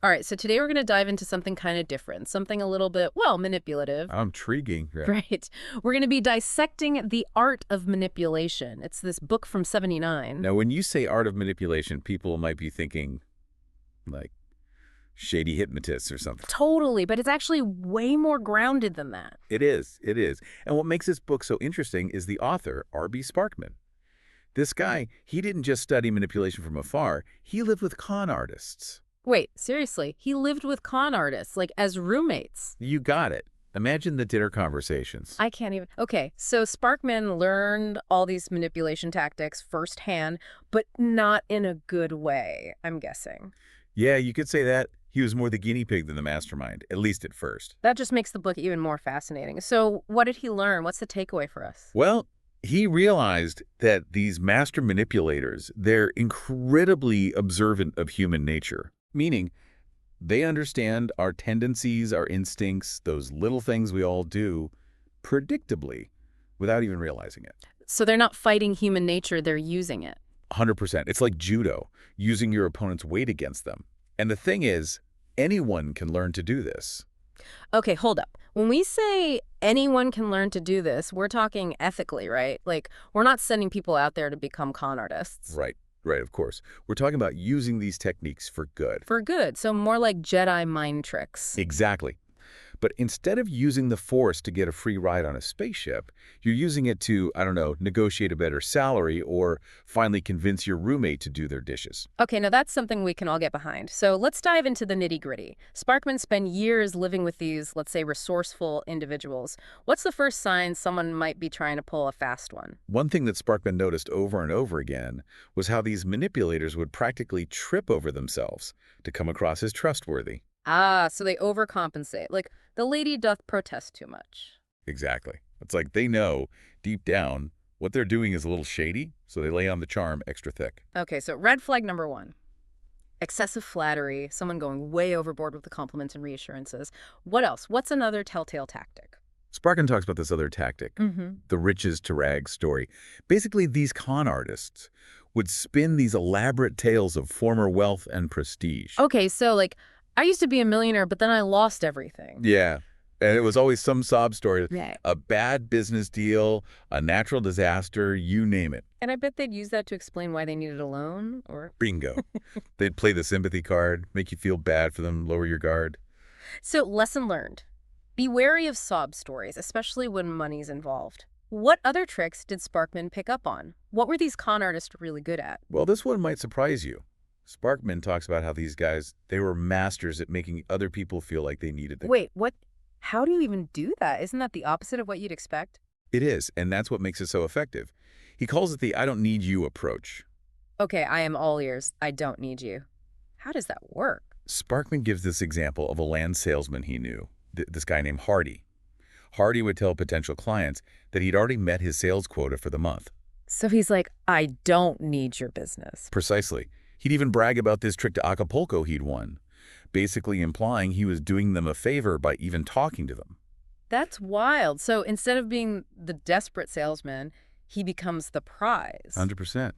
All right, so today we're going to dive into something kind of different, something a little bit, well, manipulative. How intriguing. Yeah. Right. We're going to be dissecting the art of manipulation. It's this book from 79. Now, when you say art of manipulation, people might be thinking like shady hypnotists or something. Totally, but it's actually way more grounded than that. It is. It is. And what makes this book so interesting is the author, R.B. Sparkman. This guy, he didn't just study manipulation from afar. He lived with con artists. Wait, seriously, he lived with con artists, like as roommates. You got it. Imagine the dinner conversations. I can't even. Okay, so Sparkman learned all these manipulation tactics firsthand, but not in a good way, I'm guessing. Yeah, you could say that. He was more the guinea pig than the mastermind, at least at first. That just makes the book even more fascinating. So what did he learn? What's the takeaway for us? Well, he realized that these master manipulators, they're incredibly observant of human nature, meaning they understand our tendencies, our instincts, those little things we all do predictably without even realizing it. So they're not fighting human nature, they're using it. 100%. It's like judo, using your opponent's weight against them. And the thing is, anyone can learn to do this. Okay, hold up. When we say anyone can learn to do this, we're talking ethically, right? Like, we're not sending people out there to become con artists. Right, right, of course. We're talking about using these techniques for good. For good, so more like Jedi mind tricks. Exactly. But instead of using the Force to get a free ride on a spaceship, you're using it to, I don't know, negotiate a better salary or finally convince your roommate to do their dishes. Okay, now that's something we can all get behind. So let's dive into the nitty-gritty. Sparkman spent years living with these, let's say, resourceful individuals. What's the first sign someone might be trying to pull a fast one? One thing that Sparkman noticed over and over again was how these manipulators would practically trip over themselves to come across as trustworthy. Ah, so they overcompensate. Like, the lady doth protest too much. Exactly. It's like they know, deep down, what they're doing is a little shady, so they lay on the charm extra thick. Okay, so red flag number one. Excessive flattery, someone going way overboard with the compliments and reassurances. What else? What's another telltale tactic? Sparkin talks about this other tactic, the riches to rags story. Basically, these con artists would spin these elaborate tales of former wealth and prestige. Okay, so like, I used to be a millionaire, but then I lost everything. Yeah. And it was always some sob story. Right. A bad business deal, a natural disaster, you name it. And I bet they'd use that to explain why they needed a loan, or... Bingo. They'd play the sympathy card, make you feel bad for them, lower your guard. So, lesson learned. Be wary of sob stories, especially when money's involved. What other tricks did Sparkman pick up on? What were these con artists really good at? Well, this one might surprise you. Sparkman talks about how these guys, they were masters at making other people feel like they needed them. Wait, what? How do you even do that? Isn't that the opposite of what you'd expect? It is, and that's what makes it so effective. He calls it the I don't need you approach. Okay, I am all ears. I don't need you. How does that work? Sparkman gives this example of a land salesman he knew, this guy named Hardy. Hardy would tell potential clients that he'd already met his sales quota for the month. So he's like, I don't need your business. Precisely. He'd even brag about this trip to Acapulco he'd won, basically implying he was doing them a favor by even talking to them. That's wild. So instead of being the desperate salesman, he becomes the prize. 100%.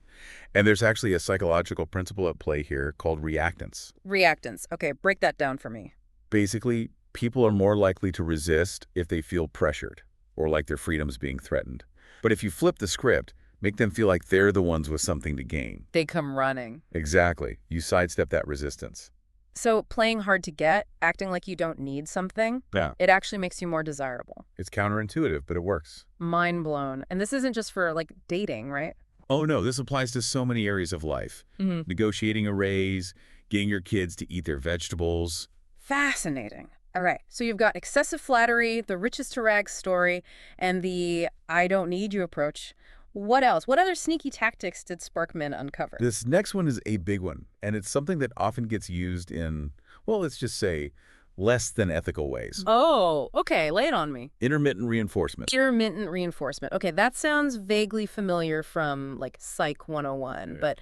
And there's actually a psychological principle at play here called reactance. Reactance. Okay, break that down for me. Basically, people are more likely to resist if they feel pressured or like their freedom's being threatened. But if you flip the script, make them feel like they're the ones with something to gain. They come running. Exactly. You sidestep that resistance. So playing hard to get, acting like you don't need something, Yeah. it actually makes you more desirable. It's counterintuitive, but it works. Mind blown. And this isn't just for, like, dating, right? Oh, no, this applies to so many areas of life. Negotiating a raise, getting your kids to eat their vegetables. Fascinating. All right, so you've got excessive flattery, the riches to rags story, and the I don't need you approach. What else? What other sneaky tactics did Sparkman uncover? This next one is a big one, and it's something that often gets used in, well, let's just say, less than ethical ways. Oh, okay, lay it on me. Intermittent reinforcement. Intermittent reinforcement. Okay, that sounds vaguely familiar from, like, Psych 101, but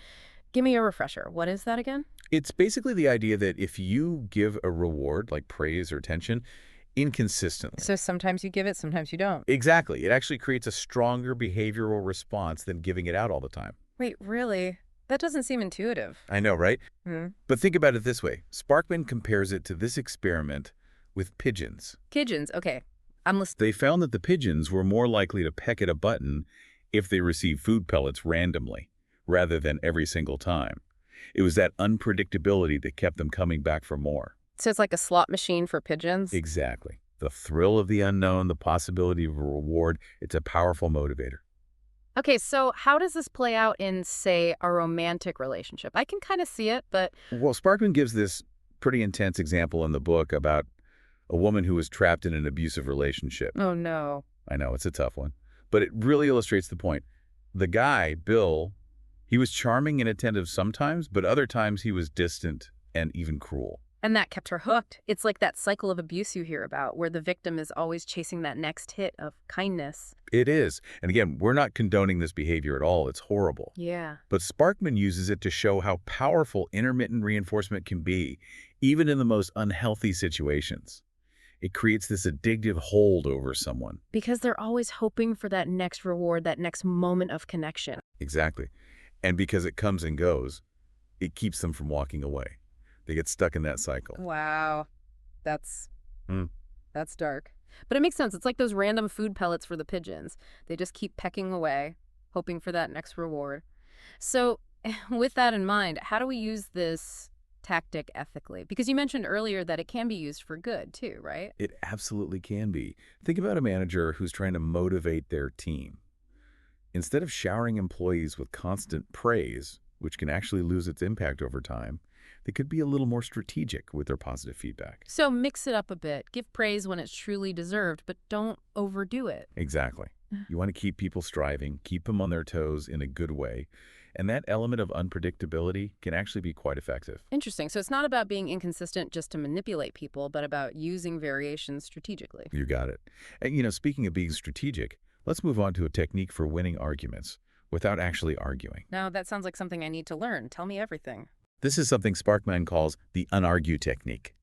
give me a refresher. What is that again? It's basically the idea that if you give a reward, like praise or attention, inconsistently. So sometimes you give it, sometimes you don't. Exactly. It actually creates a stronger behavioral response than giving it out all the time. Wait, really? That doesn't seem intuitive. I know, right? Hmm. But think about it this way. Sparkman compares it to this experiment with pigeons. Pigeons. Okay. I'm listening. They found that the pigeons were more likely to peck at a button if they received food pellets randomly, rather than every single time. It was that unpredictability that kept them coming back for more. So it's like a slot machine for pigeons? Exactly. The thrill of the unknown, the possibility of a reward, it's a powerful motivator. Okay, so how does this play out in, say, a romantic relationship? I can kind of see it, but Well, Sparkman gives this pretty intense example in the book about a woman who was trapped in an abusive relationship. oh no. I know, it's a tough one. But it really illustrates the point. The guy, Bill, he was charming and attentive sometimes, but other times he was distant and even cruel. And that kept her hooked. It's like that cycle of abuse you hear about, where the victim is always chasing that next hit of kindness. It is. And again, we're not condoning this behavior at all. It's horrible. Yeah. But Sparkman uses it to show how powerful intermittent reinforcement can be, even in the most unhealthy situations. It creates this addictive hold over someone. Because they're always hoping for that next reward, that next moment of connection. Exactly. And because it comes and goes, it keeps them from walking away. They get stuck in that cycle. Wow. That's Hmm. that's dark. But it makes sense. It's like those random food pellets for the pigeons. They just keep pecking away, hoping for that next reward. So, with that in mind, how do we use this tactic ethically? Because you mentioned earlier that it can be used for good too, right? It absolutely can be. Think about a manager who's trying to motivate their team. Instead of showering employees with constant praise, which can actually lose its impact over time, they could be a little more strategic with their positive feedback. So mix it up a bit. Give praise when it's truly deserved, but don't overdo it. Exactly. You want to keep people striving, keep them on their toes in a good way, and that element of unpredictability can actually be quite effective. Interesting. So it's not about being inconsistent just to manipulate people, but about using variations strategically. You got it. And speaking of being strategic, let's move on to a technique for winning arguments without actually arguing. Now, that sounds like something I need to learn. Tell me everything. This is something Sparkman calls the Unargue technique.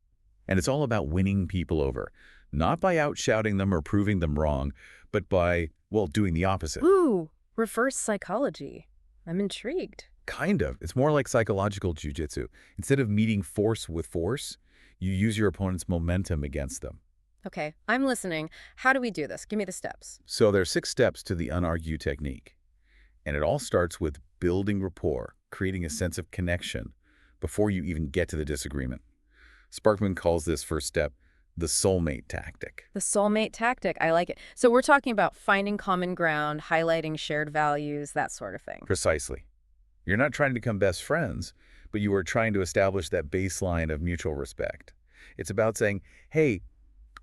And it's all about winning people over, not by outshouting them or proving them wrong, but by, well, doing the opposite. Ooh, reverse psychology. I'm intrigued. Kind of. It's more like psychological jujitsu. Instead of meeting force with force, you use your opponent's momentum against them. Okay, I'm listening. How do we do this? Give me the steps. So there are 6 steps to the Unargue technique. And it all starts with building rapport, creating a sense of connection before you even get to the disagreement. Sparkman calls this first step the soulmate tactic. The soulmate tactic. I like it. So we're talking about finding common ground, highlighting shared values, that sort of thing. Precisely. You're not trying to become best friends, but you are trying to establish that baseline of mutual respect. It's about saying, hey,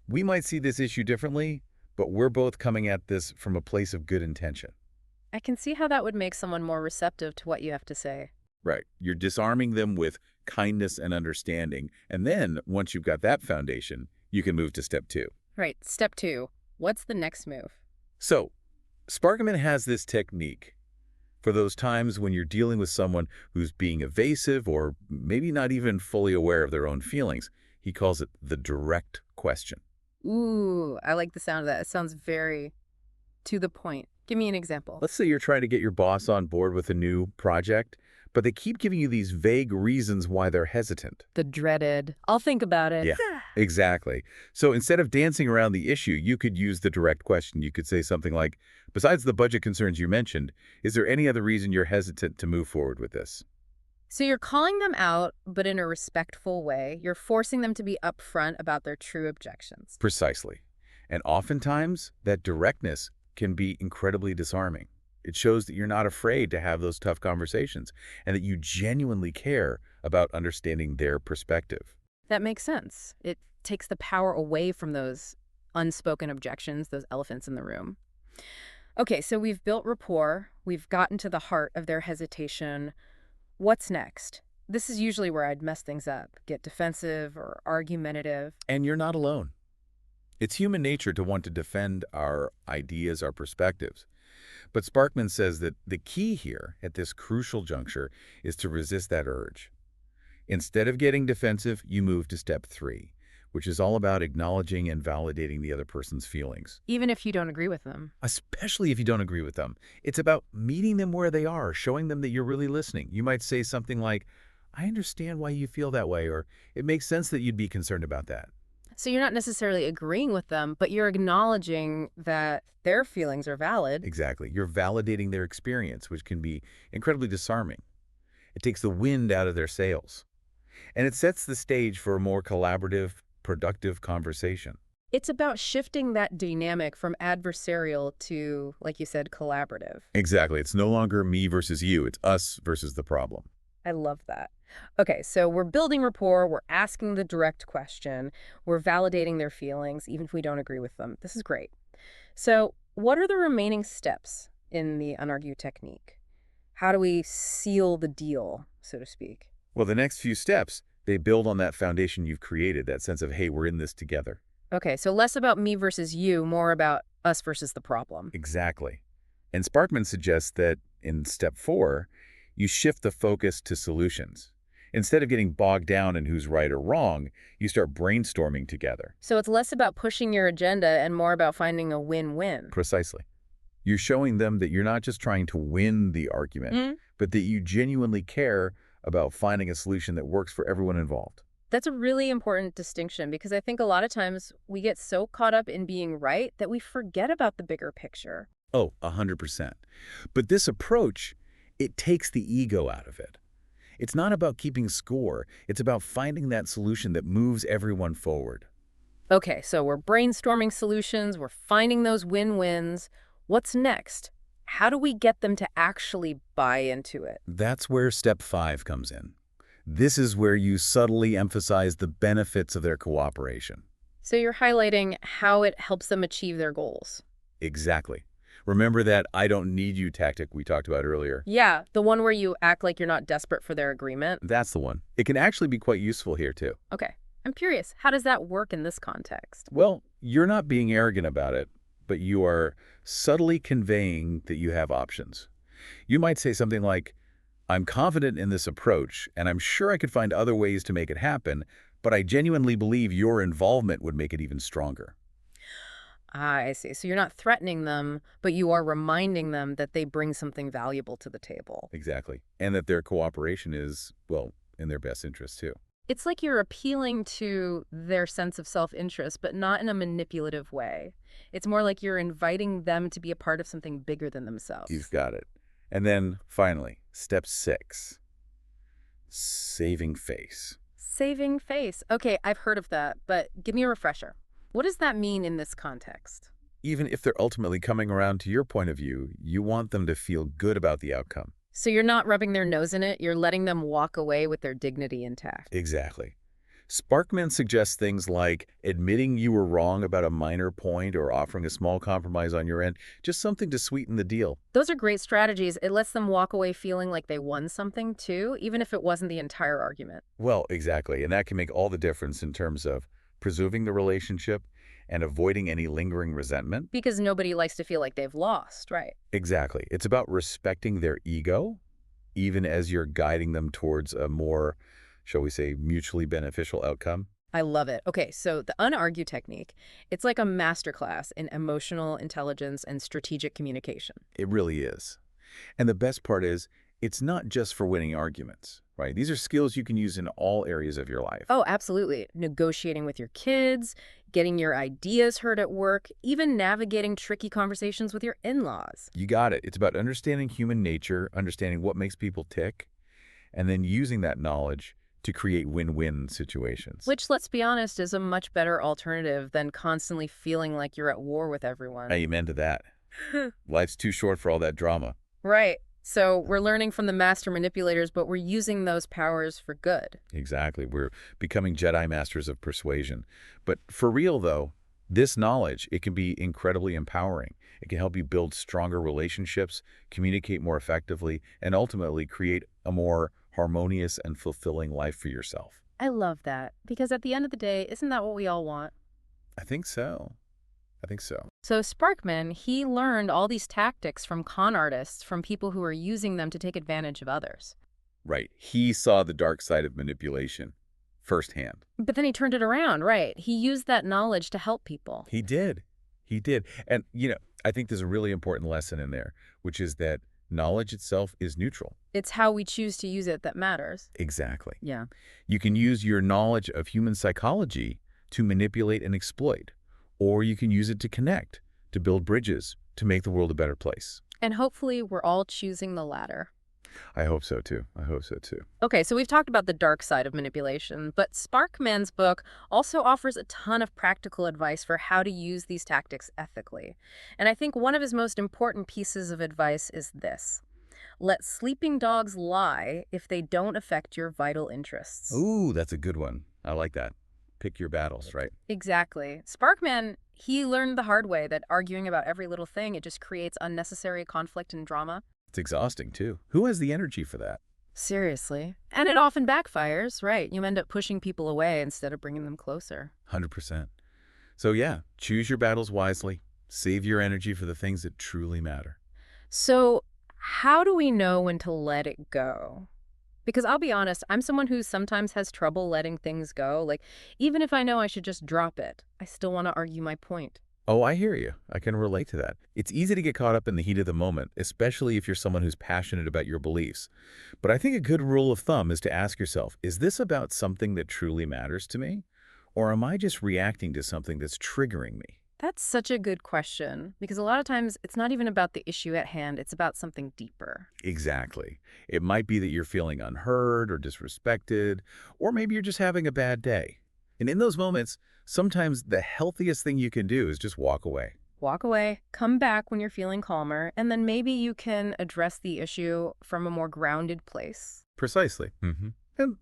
we might see this issue differently, but we're both coming at this from a place of good intention. I can see how that would make someone more receptive to what you have to say. Right. You're disarming them with kindness and understanding. And then, once you've got that foundation, you can move to step 2. Right. Step 2. What's the next move? So, Sparkman has this technique for those times when you're dealing with someone who's being evasive or maybe not even fully aware of their own feelings. He calls it the direct question. Ooh, I like the sound of that. It sounds very to the point. Give me an example. Let's say you're trying to get your boss on board with a new project, but they keep giving you these vague reasons why they're hesitant. The dreaded, I'll think about it. Yeah, exactly. So instead of dancing around the issue, you could use the direct question. You could say something like, besides the budget concerns you mentioned, is there any other reason you're hesitant to move forward with this? So you're calling them out, but in a respectful way. You're forcing them to be upfront about their true objections. Precisely. And oftentimes, that directness can be incredibly disarming. It shows that you're not afraid to have those tough conversations and that you genuinely care about understanding their perspective. That makes sense. It takes the power away from those unspoken objections, those elephants in the room. Okay, so we've built rapport. We've gotten to the heart of their hesitation. What's next? This is usually where I'd mess things up, get defensive or argumentative. And you're not alone. It's human nature to want to defend our ideas, our perspectives. But Sparkman says that the key here at this crucial juncture is to resist that urge. Instead of getting defensive, you move to step 3, which is all about acknowledging and validating the other person's feelings, Even if you don't agree with them. especially if you don't agree with them. It's about meeting them where they are, showing them that you're really listening. You might say something like, I understand why you feel that way, or it makes sense that you'd be concerned about that. So you're not necessarily agreeing with them, but you're acknowledging that their feelings are valid. Exactly. You're validating their experience, which can be incredibly disarming. It takes the wind out of their sails. And it sets the stage for a more collaborative, productive conversation. It's about shifting that dynamic from adversarial to, like you said, collaborative. Exactly. It's no longer me versus you. It's us versus the problem. I love that. Okay, so we're building rapport, we're asking the direct question, we're validating their feelings, even if we don't agree with them. This is great. So, what are the remaining steps in the unargue technique? How do we seal the deal, so to speak? Well, the next few steps, they build on that foundation you've created, that sense of, hey, we're in this together. Okay, so less about me versus you, more about us versus the problem. Exactly. And Sparkman suggests that in step 4, you shift the focus to solutions. Instead of getting bogged down in who's right or wrong, you start brainstorming together. So it's less about pushing your agenda and more about finding a win-win. Precisely. You're showing them that you're not just trying to win the argument, but that you genuinely care about finding a solution that works for everyone involved. That's a really important distinction because I think a lot of times we get so caught up in being right that we forget about the bigger picture. Oh, 100%. But this approach, it takes the ego out of it. It's not about keeping score. It's about finding that solution that moves everyone forward. Okay, so we're brainstorming solutions, we're finding those win-wins. What's next? How do we get them to actually buy into it? That's where step 5 comes in. This is where you subtly emphasize the benefits of their cooperation. So you're highlighting how it helps them achieve their goals. Exactly. Remember that I don't need you tactic we talked about earlier? Yeah, the one where you act like you're not desperate for their agreement. That's the one. It can actually be quite useful here, too. Okay, I'm curious, how does that work in this context? Well, you're not being arrogant about it, but you are subtly conveying that you have options. You might say something like, I'm confident in this approach, and I'm sure I could find other ways to make it happen, but I genuinely believe your involvement would make it even stronger. Ah, I see. So you're not threatening them, but you are reminding them that they bring something valuable to the table. Exactly. And that their cooperation is, well, in their best interest, too. It's like you're appealing to their sense of self-interest, but not in a manipulative way. It's more like you're inviting them to be a part of something bigger than themselves. You've got it. And then, finally, step 6, saving face. Saving face. Okay, I've heard of that, but give me a refresher. What does that mean in this context? Even if they're ultimately coming around to your point of view, you want them to feel good about the outcome. So you're not rubbing their nose in it, you're letting them walk away with their dignity intact. Exactly. Sparkman suggests things like admitting you were wrong about a minor point or offering a small compromise on your end, just something to sweeten the deal. Those are great strategies. It lets them walk away feeling like they won something too, even if it wasn't the entire argument. Well, exactly. And that can make all the difference in terms of preserving the relationship and avoiding any lingering resentment. Because nobody likes to feel like they've lost, right? Exactly. It's about respecting their ego, even as you're guiding them towards a more, shall we say, mutually beneficial outcome. I love it. Okay, so the unargue technique, it's like a masterclass in emotional intelligence and strategic communication. It really is. And the best part is, it's not just for winning arguments, right? These are skills you can use in all areas of your life. Oh, absolutely. Negotiating with your kids, getting your ideas heard at work, even navigating tricky conversations with your in-laws. You got it. It's about understanding human nature, understanding what makes people tick, and then using that knowledge to create win-win situations. Which, let's be honest, is a much better alternative than constantly feeling like you're at war with everyone. Amen to that. Life's too short for all that drama. Right. So we're learning from the master manipulators, but we're using those powers for good. Exactly. We're becoming Jedi Masters of persuasion. But for real, though, this knowledge, it can be incredibly empowering. It can help you build stronger relationships, communicate more effectively, and ultimately create a more harmonious and fulfilling life for yourself. I love that, because at the end of the day, isn't that what we all want? I think so. I think so. So Sparkman, he learned all these tactics from con artists, from people who are using them to take advantage of others. Right. He saw the dark side of manipulation firsthand. But then he turned it around, right? He used that knowledge to help people. He did. He did. And, I think there's a really important lesson in there, which is that knowledge itself is neutral. It's how we choose to use it that matters. Exactly. Yeah. You can use your knowledge of human psychology to manipulate and exploit, or you can use it to connect, to build bridges, to make the world a better place. And hopefully we're all choosing the latter. I hope so, too. I hope so, too. Okay, so we've talked about the dark side of manipulation, but Sparkman's book also offers a ton of practical advice for how to use these tactics ethically. And I think one of his most important pieces of advice is this: let sleeping dogs lie if they don't affect your vital interests. Ooh, that's a good one. I like that. Pick your battles, right? Exactly. Sparkman, he learned the hard way that arguing about every little thing, it just creates unnecessary conflict and drama. It's exhausting, too. Who has the energy for that? Seriously. And it often backfires, right? You end up pushing people away instead of bringing them closer. 100%. So yeah, choose your battles wisely. Save your energy for the things that truly matter. So how do we know when to let it go? Because I'll be honest, I'm someone who sometimes has trouble letting things go. Like, even if I know I should just drop it, I still want to argue my point. Oh, I hear you. I can relate to that. It's easy to get caught up in the heat of the moment, especially if you're someone who's passionate about your beliefs. But I think a good rule of thumb is to ask yourself, is this about something that truly matters to me? Or am I just reacting to something that's triggering me? That's such a good question, because a lot of times it's not even about the issue at hand, it's about something deeper. Exactly. It might be that you're feeling unheard or disrespected, or maybe you're just having a bad day. And in those moments, sometimes the healthiest thing you can do is just walk away. Walk away, come back when you're feeling calmer, and then maybe you can address the issue from a more grounded place. Precisely. And,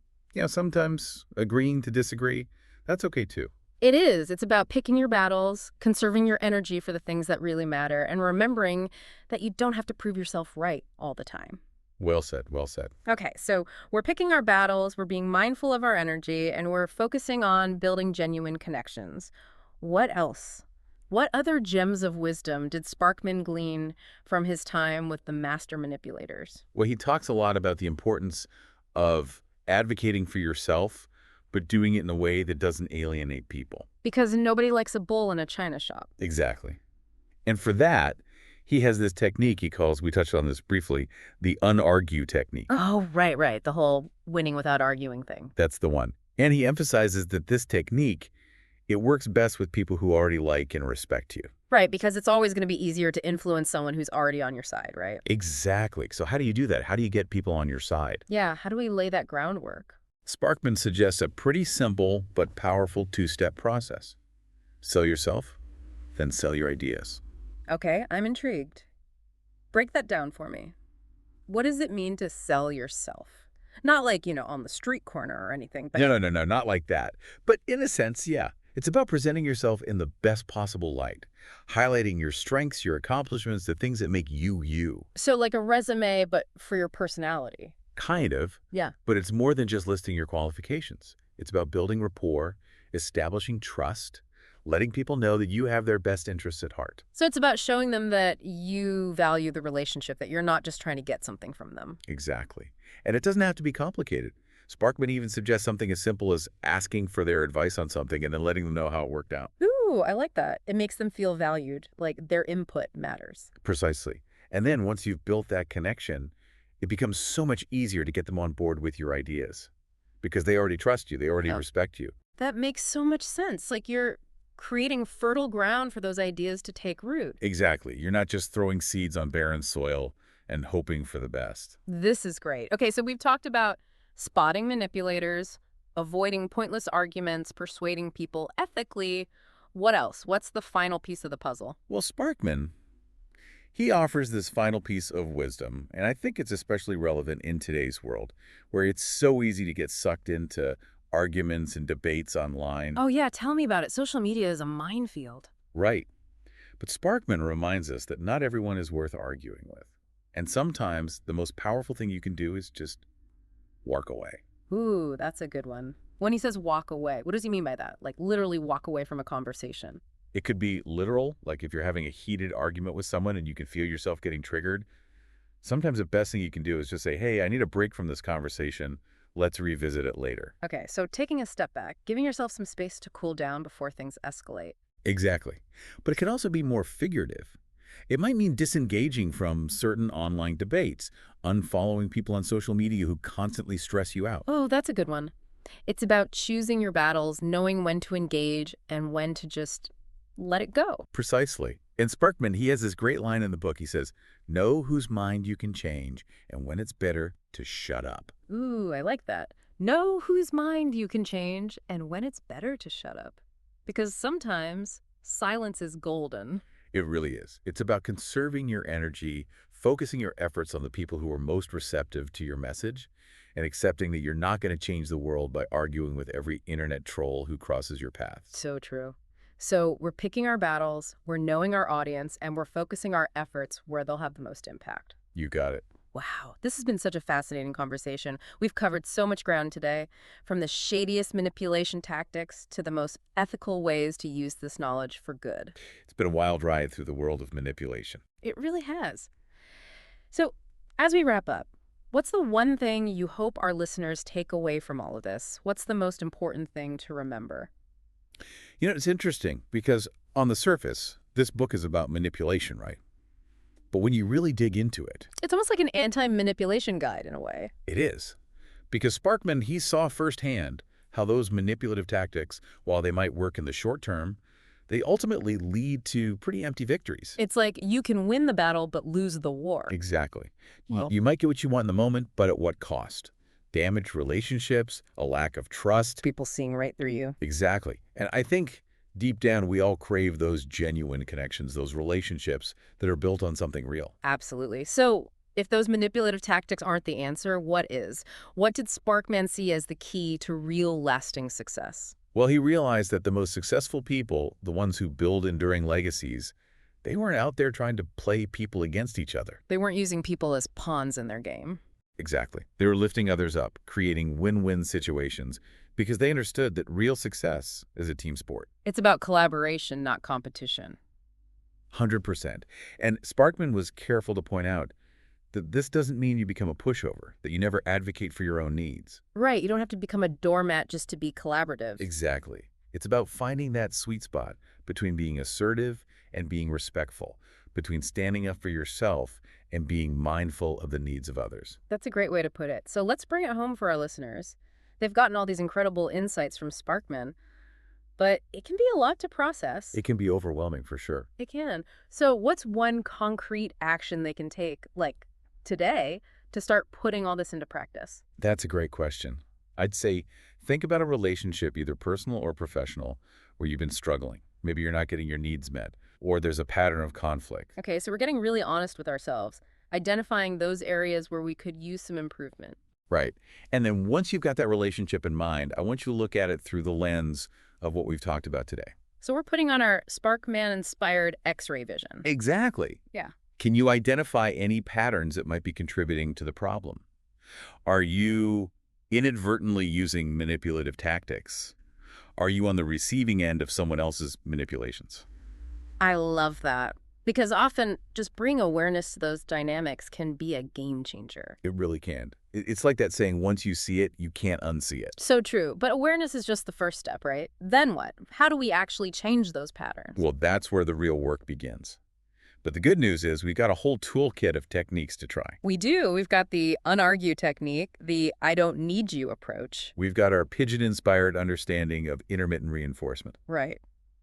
sometimes agreeing to disagree, that's okay too. It is. It's about picking your battles, conserving your energy for the things that really matter, and remembering that you don't have to prove yourself right all the time. Well said, well said. Okay, so we're picking our battles, we're being mindful of our energy, and we're focusing on building genuine connections. What else? What other gems of wisdom did Sparkman glean from his time with the master manipulators? Well, he talks a lot about the importance of advocating for yourself, but doing it in a way that doesn't alienate people. Because nobody likes a bull in a china shop. Exactly. And for that, he has this technique he calls, we touched on this briefly, the unargue technique. Oh, right. The whole winning without arguing thing. That's the one. And he emphasizes that this technique, it works best with people who already like and respect you. Right, because it's always going to be easier to influence someone who's already on your side, right? Exactly. So how do you do that? How do you get people on your side? Yeah, how do we lay that groundwork? Sparkman suggests a pretty simple but powerful two-step process. Sell yourself, then sell your ideas. Okay, I'm intrigued. Break that down for me. What does it mean to sell yourself? Not like, on the street corner or anything, but No, not like that. But in a sense, yeah. It's about presenting yourself in the best possible light, highlighting your strengths, your accomplishments, the things that make you, you. so like a resume, but for your personality. Kind of, Yeah. but it's more than just listing your qualifications. It's about building rapport, establishing trust, letting people know that you have their best interests at heart. So it's about showing them that you value the relationship, that you're not just trying to get something from them. Exactly. And it doesn't have to be complicated. Sparkman even suggests something as simple as asking for their advice on something and then letting them know how it worked out. Ooh, I like that. It makes them feel valued, like their input matters. Precisely. And then once you've built that connection, it becomes so much easier to get them on board with your ideas because they already trust you. They already respect you. That makes so much sense. Like you're creating fertile ground for those ideas to take root. Exactly. You're not just throwing seeds on barren soil and hoping for the best. This is great. Okay, so we've talked about spotting manipulators, avoiding pointless arguments, persuading people ethically. What else? What's the final piece of the puzzle? Well, Sparkman, he offers this final piece of wisdom, and I think it's especially relevant in today's world, where it's so easy to get sucked into arguments and debates online. Oh yeah, tell me about it. Social media is a minefield. Right. But Sparkman reminds us that not everyone is worth arguing with. And sometimes the most powerful thing you can do is just walk away. Ooh, that's a good one. When he says walk away, what does he mean by that? Like literally walk away from a conversation? It could be literal, like if you're having a heated argument with someone and you can feel yourself getting triggered. Sometimes the best thing you can do is just say, hey, I need a break from this conversation. Let's revisit it later. Okay, so taking a step back, giving yourself some space to cool down before things escalate. Exactly. But it can also be more figurative. It might mean disengaging from certain online debates, unfollowing people on social media who constantly stress you out. Oh, that's a good one. It's about choosing your battles, knowing when to engage and when to just let it go. Precisely. In Sparkman, he has this great line in the book. He says, know whose mind you can change and when it's better to shut up. Ooh, I like that. Know whose mind you can change and when it's better to shut up. Because sometimes silence is golden. It really is. It's about conserving your energy, focusing your efforts on the people who are most receptive to your message, and accepting that you're not going to change the world by arguing with every internet troll who crosses your path. So true. So we're picking our battles, we're knowing our audience, and we're focusing our efforts where they'll have the most impact. You got it. Wow, this has been such a fascinating conversation. We've covered so much ground today, from the shadiest manipulation tactics to the most ethical ways to use this knowledge for good. It's been a wild ride through the world of manipulation. It really has. So, as we wrap up, what's the one thing you hope our listeners take away from all of this? What's the most important thing to remember? You know, it's interesting because on the surface, this book is about manipulation, right? But when you really dig into it, It's almost like an anti-manipulation guide in a way. it is. Because Sparkman, he saw firsthand how those manipulative tactics, while they might work in the short term, they ultimately lead to pretty empty victories. It's like you can win the battle but lose the war. Exactly. Well, You might get what you want in the moment, but at what cost? Damaged relationships, a lack of trust. people seeing right through you. Exactly. And I think deep down, we all crave those genuine connections, those relationships that are built on something real. Absolutely. So, if those manipulative tactics aren't the answer, what is? What did Sparkman see as the key to real lasting success? Well, he realized that the most successful people, the ones who build enduring legacies, they weren't out there trying to play people against each other. They weren't using people as pawns in their game. Exactly. They were lifting others up, creating win-win situations, because they understood that real success is a team sport. It's about collaboration, not competition. 100%. And Sparkman was careful to point out that this doesn't mean you become a pushover, that you never advocate for your own needs. Right, you don't have to become a doormat just to be collaborative. Exactly. It's about finding that sweet spot between being assertive and being respectful, between standing up for yourself and being mindful of the needs of others. That's a great way to put it. So let's bring it home for our listeners. They've gotten all these incredible insights from Sparkman, but it can be a lot to process. It can be overwhelming for sure. It can. So what's one concrete action they can take, like today, to start putting all this into practice? That's a great question. I'd say think about a relationship, either personal or professional, where you've been struggling. Maybe you're not getting your needs met, or there's a pattern of conflict. Okay, so we're getting really honest with ourselves, identifying those areas where we could use some improvement. Right. And then once you've got that relationship in mind, I want you to look at it through the lens of what we've talked about today. So we're putting on our Sparkman-inspired X-ray vision. Exactly. Yeah. Can you identify any patterns that might be contributing to the problem? Are you inadvertently using manipulative tactics? Are you on the receiving end of someone else's manipulations? I love that. Because often just bringing awareness to those dynamics can be a game changer. It really can. It's like that saying, once you see it, you can't unsee it. So true. But awareness is just the first step, right? Then what? How do we actually change those patterns? Well, that's where the real work begins. But the good news is we've got a whole toolkit of techniques to try. We do. We've got the unargue technique, the I don't need you approach. We've got our pigeon-inspired understanding of intermittent reinforcement. Right.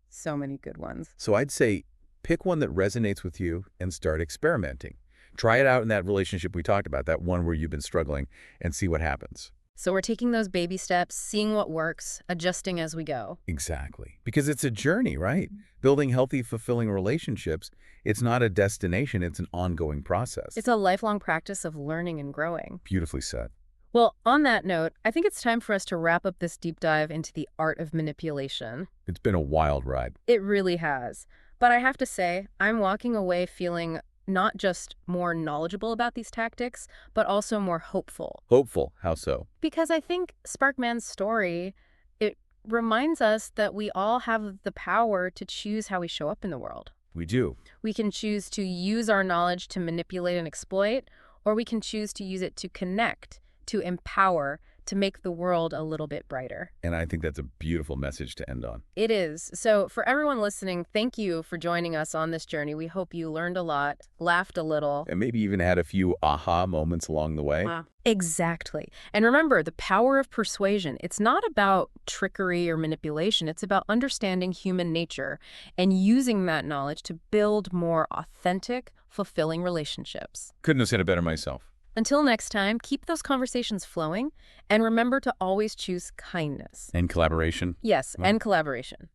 So many good ones. So I'd say pick one that resonates with you and start experimenting. Try it out in that relationship we talked about, that one where you've been struggling, and see what happens. So we're taking those baby steps, seeing what works, adjusting as we go. Exactly. Because it's a journey, right? Building healthy, fulfilling relationships, it's not a destination, it's an ongoing process. It's a lifelong practice of learning and growing. Beautifully said. Well, on that note, I think it's time for us to wrap up this deep dive into the art of manipulation. It's been a wild ride. It really has. But I have to say, I'm walking away feeling not just more knowledgeable about these tactics, but also more hopeful. Hopeful. How so? Because I think Sparkman's story, it reminds us that we all have the power to choose how we show up in the world. We do. We can choose to use our knowledge to manipulate and exploit, or we can choose to use it to connect, to empower, to make the world a little bit brighter. And I think that's a beautiful message to end on. It is. So for everyone listening, thank you for joining us on this journey. We hope you learned a lot, laughed a little. And maybe even had a few aha moments along the way. Wow. Exactly. And remember, the power of persuasion, it's not about trickery or manipulation. It's about understanding human nature and using that knowledge to build more authentic, fulfilling relationships. Couldn't have said it better myself. Until next time, keep those conversations flowing and remember to always choose kindness. And collaboration. Yes, and collaboration.